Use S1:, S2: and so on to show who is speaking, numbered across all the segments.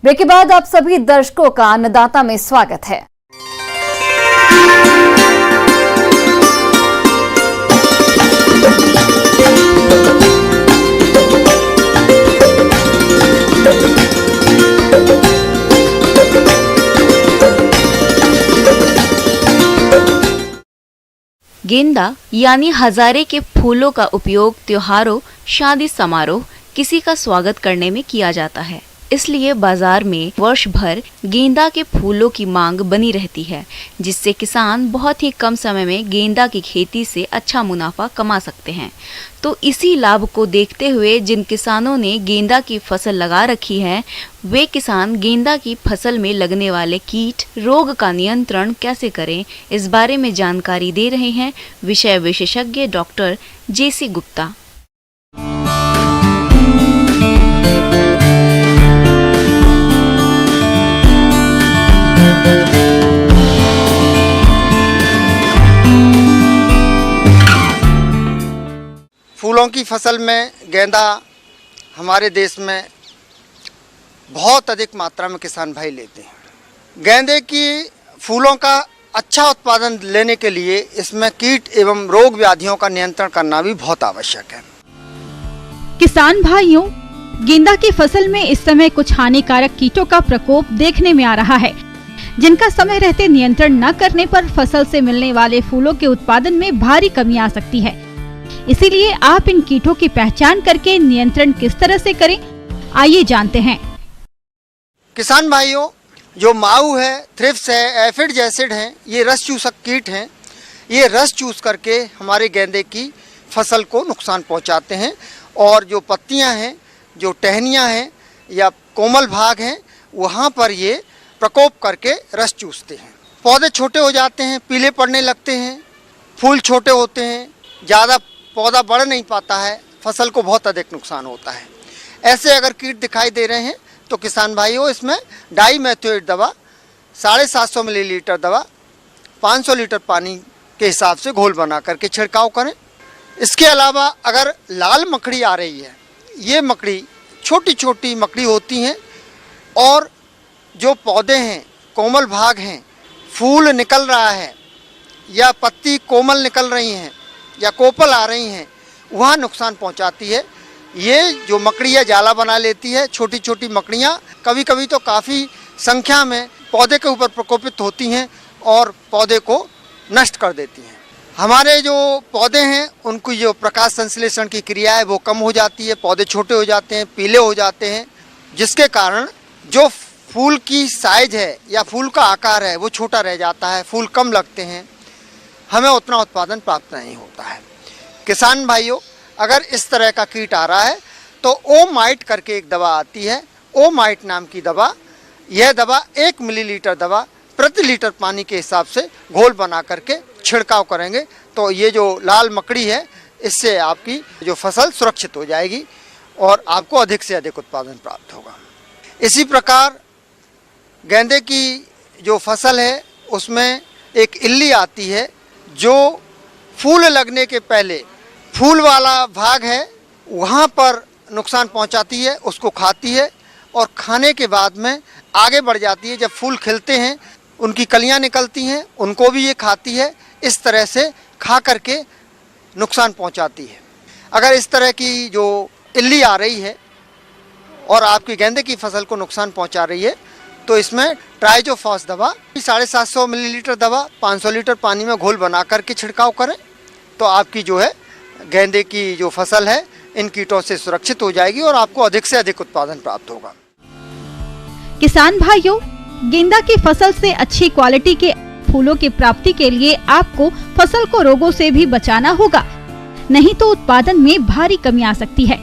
S1: Break के बाद आप सभी दर्शकों का अन्नदाता में स्वागत है।
S2: गेंदा यानी हजारे के फूलों का उपयोग त्योहारों, शादी समारोह, किसी का स्वागत करने में किया जाता है। इसलिए बाजार में वर्ष भर गेंदा के फूलों की मांग बनी रहती है, जिससे किसान बहुत ही कम समय में गेंदा की खेती से अच्छा मुनाफा कमा सकते हैं। तो इसी लाभ को देखते हुए जिन किसानों ने गेंदा की फसल लगा रखी है, वे किसान गेंदा की फसल में लगने वाले कीट रोग का नियंत्रण कैसे करें, इस बारे में जानकारी दे रहे हैं विषय विशेषज्ञ डॉक्टर जेसी गुप्ता।
S3: फूलों की फसल में गेंदा हमारे देश में बहुत अधिक मात्रा में किसान भाई लेते हैं। गेंदे की फूलों का अच्छा उत्पादन लेने के लिए इसमें कीट एवं रोग व्याधियों का नियंत्रण करना भी बहुत आवश्यक है।
S4: किसान भाइयों, गेंदा की फसल में इस समय कुछ हानिकारक कीटों का प्रकोप देखने में आ रहा है, जिनका समय रहते नियंत्रण न करने पर फसल से मिलने वाले फूलों के उत्पादन में भारी कमी आ सकती है। इसीलिए आप इन कीटों की पहचान करके नियंत्रण किस तरह से करें, आइए जानते हैं।
S3: किसान भाइयों, जो माऊ है, थ्रिप्स है, एफिड एसिड हैं, ये रस चूसक कीट हैं। ये रस चूस करके हमारे गेंदे की फसल को नुकसान पहुंचाते हैं और जो पत्तियां हैं, जो टहनियां हैं या कोमल भाग हैं, वहां पर ये प्रकोप करके रस चूसते हैं। पौधे छोटे हो जाते हैं, पीले पड़ने लगते हैं, फूल छोटे होते हैं, ज़्यादा पौधा बढ़ नहीं पाता है, फसल को बहुत अधिक नुकसान होता है। ऐसे अगर कीट दिखाई दे रहे हैं तो किसान भाइयों, इसमें डाईमेथोएट दवा 750 मिलीलीटर दवा 500 लीटर पानी के हिसाब से घोल बना करके छिड़काव करें। इसके अलावा अगर लाल मकड़ी आ रही है, ये मकड़ी छोटी छोटी मकड़ी होती हैं और जो पौधे हैं, कोमल भाग हैं, फूल निकल रहा है या पत्ती कोमल निकल रही हैं या कोपल आ रही हैं, वहाँ नुकसान पहुँचाती है। ये जो मकड़ियाँ जाला बना लेती है, छोटी छोटी मकड़ियाँ कभी कभी तो काफ़ी संख्या में पौधे के ऊपर प्रकोपित होती हैं और पौधे को नष्ट कर देती हैं। हमारे जो पौधे हैं उनकी जो प्रकाश संश्लेषण की क्रिया है वो कम हो जाती है, पौधे छोटे हो जाते हैं, पीले हो जाते हैं, जिसके कारण जो फूल की साइज है या फूल का आकार है वो छोटा रह जाता है, फूल कम लगते हैं, हमें उतना उत्पादन प्राप्त नहीं होता है। किसान भाइयों, अगर इस तरह का कीट आ रहा है तो ओमाइट करके एक दवा आती है, ओमाइट नाम की दवा। यह दवा 1 मिलीलीटर दवा प्रति लीटर पानी के हिसाब से घोल बना करके छिड़काव करेंगे तो ये जो लाल मकड़ी है, इससे आपकी जो फसल सुरक्षित हो जाएगी और आपको अधिक से अधिक उत्पादन प्राप्त होगा। इसी प्रकार गेंदे की जो फसल है उसमें एक इल्ली आती है जो फूल लगने के पहले फूल वाला भाग है वहाँ पर नुकसान पहुँचाती है, उसको खाती है और खाने के बाद में आगे बढ़ जाती है। जब फूल खिलते हैं, उनकी कलियाँ निकलती हैं, उनको भी ये खाती है। इस तरह से खा करके नुकसान पहुँचाती है। अगर इस तरह की जो इल्ली आ रही है और आपकी गेंदे की फसल को नुकसान पहुँचा रही है तो इसमें ट्राइजोफॉस दवा 750 मिलीलीटर दवा 500 लीटर पानी में घोल बना करके छिड़काव करें तो आपकी जो है गेंदे की जो फसल है इन कीटों से सुरक्षित हो जाएगी और आपको अधिक से अधिक उत्पादन प्राप्त होगा।
S4: किसान भाइयों, गेंदा की फसल से अच्छी क्वालिटी के फूलों की प्राप्ति के लिए आपको फसल को रोगों से भी बचाना होगा, नहीं तो उत्पादन में भारी कमी आ सकती है।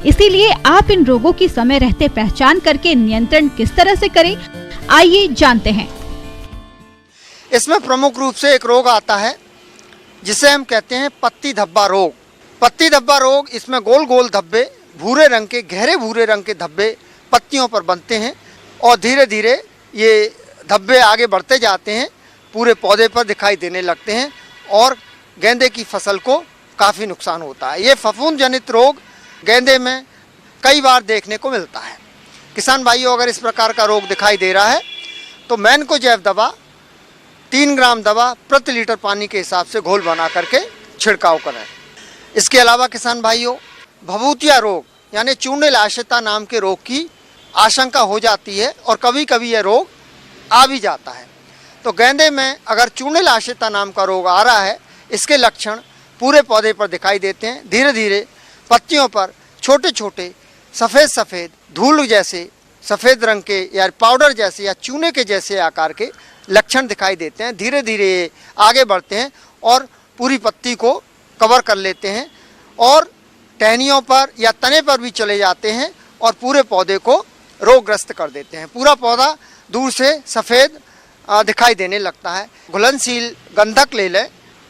S4: इसीलिए आप इन रोगों की समय रहते पहचान करके नियंत्रण किस तरह से करें, आइए जानते हैं।
S3: इसमें प्रमुख रूप से एक रोग आता है जिसे हम कहते हैं पत्ती धब्बा रोग। पत्ती धब्बा रोग, इसमें गोल गोल धब्बे, भूरे रंग के, गहरे भूरे रंग के धब्बे पत्तियों पर बनते हैं और धीरे धीरे ये धब्बे आगे बढ़ते जाते हैं, पूरे पौधे पर दिखाई देने लगते हैं और गेंदे की फसल को काफ़ी नुकसान होता है। ये फफूंद जनित रोग गेंदे में कई बार देखने को मिलता है। किसान भाइयों अगर इस प्रकार का रोग दिखाई दे रहा है तो मैनकोजेब दवा 3 ग्राम दवा प्रति लीटर पानी के हिसाब से घोल बना करके छिड़काव करें। इसके अलावा किसान भाइयों भभूतिया रोग यानी चूर्णिल आश्रिता नाम के रोग की आशंका हो जाती है और कभी कभी यह रोग आ भी जाता है। तो गेंदे में अगर चूर्णिल आश्रिता नाम का रोग आ रहा है, इसके लक्षण पूरे पौधे पर दिखाई देते हैं। धीरे धीरे पत्तियों पर छोटे छोटे सफ़ेद सफ़ेद धूल जैसे सफ़ेद रंग के या पाउडर जैसे या चूने के जैसे आकार के लक्षण दिखाई देते हैं। धीरे धीरे आगे बढ़ते हैं और पूरी पत्ती को कवर कर लेते हैं और टहनियों पर या तने पर भी चले जाते हैं और पूरे पौधे को रोगग्रस्त कर देते हैं। पूरा पौधा दूर से सफ़ेद दिखाई देने लगता है। घुलनशील गंधक ले लें।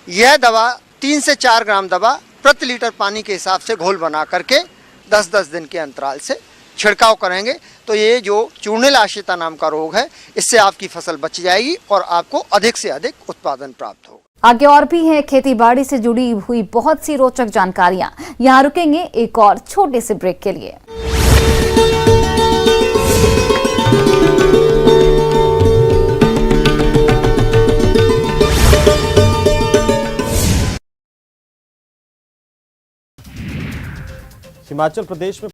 S3: यह दवा 3 से 4 ग्राम दवा प्रति लीटर पानी के हिसाब से घोल बना करके 10-10 दिन के अंतराल से छिड़काव करेंगे तो ये जो चूर्णिल आश्रिता नाम का रोग है इससे आपकी फसल बच जाएगी और आपको अधिक से अधिक उत्पादन प्राप्त होगा।
S1: आगे और भी है खेती बाड़ी से जुड़ी हुई बहुत सी रोचक जानकारियां। यहाँ रुकेंगे एक और छोटे से ब्रेक के लिए।
S5: हिमाचल प्रदेश में